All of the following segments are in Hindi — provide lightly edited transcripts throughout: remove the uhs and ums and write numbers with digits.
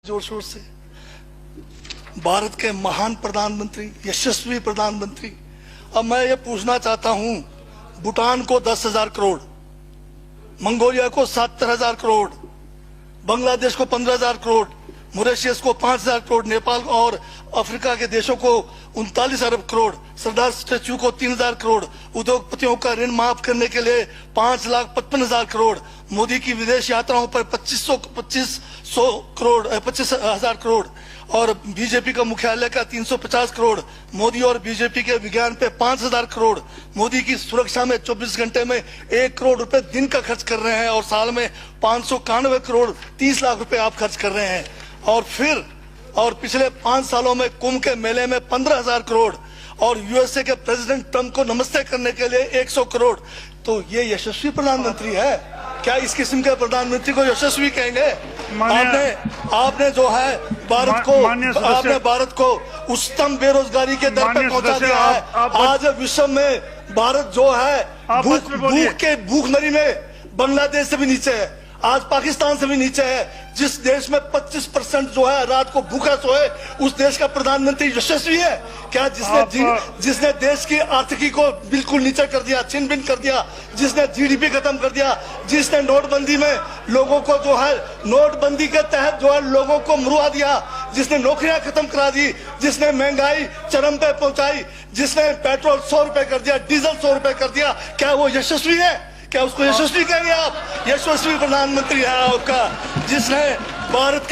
जोर शोर से भारत के महान प्रधानमंत्री, यशस्वी प्रधानमंत्री। अब मैं ये पूछना चाहता हूं, भूटान को 10,000 करोड़, मंगोलिया को 70,000 करोड़, बांग्लादेश को 15,000 करोड़, मॉरिशस को 5,000 करोड़, नेपाल और अफ्रीका के देशों को 39 अरब करोड़, सरदार स्टैच्यू को 3,000 करोड़, उद्योगपतियों का ऋण माफ करने के लिए 5,55,000 करोड़, मोदी की विदेश यात्राओं पर 25,000 करोड़ और बीजेपी का मुख्यालय का 350 करोड़, मोदी और बीजेपी के विज्ञान पे 5,000 करोड़, मोदी की सुरक्षा में 24 घंटे में 1 करोड़ रुपए दिन का खर्च कर रहे हैं और साल में 591 करोड़ 30 लाख रुपए आप खर्च कर रहे हैं। और पिछले 5 सालों में कुंभ के मेले में 15,000 करोड़ और यूएसए के प्रेसिडेंट ट्रंप को नमस्ते करने के लिए 100 करोड़। तो ये यशस्वी प्रधानमंत्री है क्या? इस किस्म के प्रधानमंत्री को यशस्वी कहेंगे? आपने जो है भारत को उच्चतम बेरोजगारी के दर पर पहुंचा दिया है। आज विश्व में भारत जो है भूखमरी में बांग्लादेश से भी नीचे है, आज पाकिस्तान से भी नीचे है। जिस देश में 25% जो है रात को भूखा सोए, उस देश का प्रधानमंत्री यशस्वी है क्या? जिसने देश की आर्थिकी को बिल्कुल नीचे कर दिया, छिन भिन कर दिया, जिसने जीडीपी खत्म कर दिया, जिसने नोटबंदी में लोगों को जो है नोटबंदी के तहत जो है लोगों को मरवा दिया, जिसने नौकरियां खत्म करा दी, जिसने महंगाई चरम पे पहुंचाई, जिसने पेट्रोल 100 रुपए कर दिया, डीजल 100 रुपए कर दिया, क्या वो यशस्वी है? क्या उसको यशस्वी कहेंगे आप? यशस्वी प्रधानमंत्री है आपका, जिसने भारत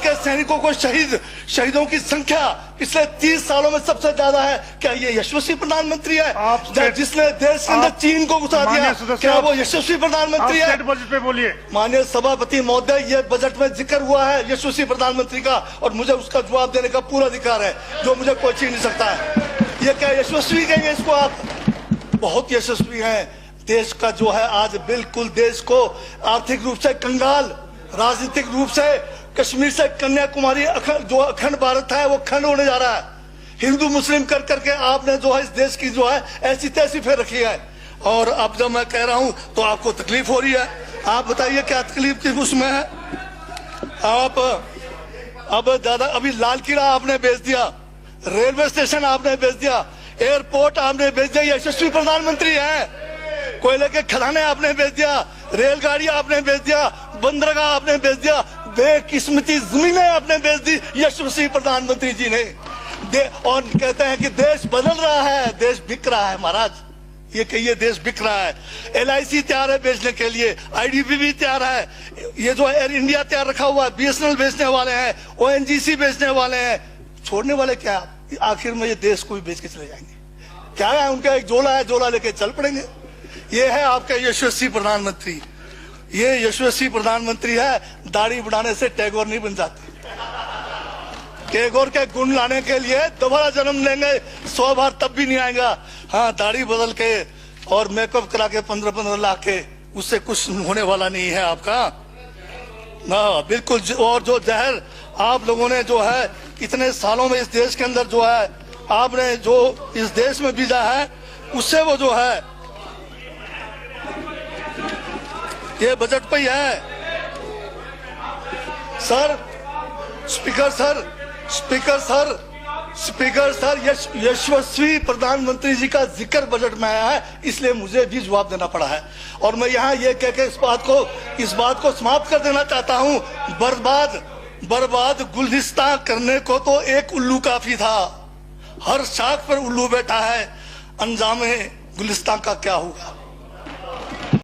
के सैनिकों को शहीदों की संख्या पिछले 30 सालों में सबसे ज्यादा है। क्या ये यशस्वी प्रधानमंत्री है? जिसने देश के अंदर चीन को घुसा दिया, क्या वो यशस्वी प्रधानमंत्री है? बजट पे बोलिए। माननीय सभापति महोदय, ये बजट में जिक्र हुआ है यशस्वी प्रधानमंत्री का और मुझे उसका जवाब देने का पूरा अधिकार है, जो मुझे कोई छीन नहीं सकता है। ये क्या यशस्वी कहेंगे इसको आप? बहुत यशस्वी है। देश का जो है आज बिल्कुल देश को आर्थिक रूप से कंगाल, राजनीतिक रूप से कश्मीर से कन्याकुमारी जो अखंड भारत है वो खंड होने जा रहा है। हिंदू मुस्लिम कर करके आपने जो है इस देश की जो है ऐसी तैसी फेर रखी है। और अब जब मैं कह रहा हूं तो आपको तकलीफ हो रही है। आप बताइए क्या तकलीफ की उसमें है? आप अब दादा अभी लाल किला आपने बेच दिया, रेलवे स्टेशन आपने बेच दिया, एयरपोर्ट आपने बेच दिया। यशस्वी प्रधानमंत्री है। कोयले के खदाने आपने बेच दिया, रेलगाड़ी आपने बेच दिया, बंदरगाह आपने बेच दिया, बेकिस्मती जमीनें आपने बेच दी यशस्वी प्रधानमंत्री जी ने। और कहते हैं कि देश बदल रहा है, देश बिक रहा है। महाराज ये कहिए देश बिक रहा है। LIC तैयार है बेचने के लिए, IDB भी तैयार है, ये जो एयर इंडिया तैयार रखा हुआ है, BSNL बेचने वाले हैं, ONGC बेचने वाले हैं। छोड़ने वाले क्या? आखिर में ये देश को भी बेच के चले जाएंगे। क्या है उनका? एक झोला है, झोला लेके चल पड़ेंगे। ये है आपका यशस्वी प्रधानमंत्री। ये यशस्वी प्रधानमंत्री है। दाढ़ी बढ़ाने से टैगोर नहीं बन जाते। टैगोर के गुण लाने के लिए दोबारा जन्म लेंगे 100 बार तब भी नहीं आएगा। हाँ, दाढ़ी बदल के और मेकअप करा के 15-15 लाख के, उससे कुछ होने वाला नहीं है आपका ना, बिल्कुल। और जो जहर आप लोगों ने जो है इतने सालों में इस देश के अंदर जो है आपने जो इस देश में बीजा है, उससे वो जो है ये बजट पे ही है। सर, स्पीकर सर, यशस्वी प्रधानमंत्री जी का जिक्र बजट में आया है, इसलिए मुझे भी जवाब देना पड़ा है। और मैं यहाँ ये कह के इस बात को समाप्त कर देना चाहता हूँ, बर्बाद गुलदस्ता करने को तो एक उल्लू काफी था। हर शाख पर उल्लू बैठा है, अंजामे गुलिस्तान का क्या होगा?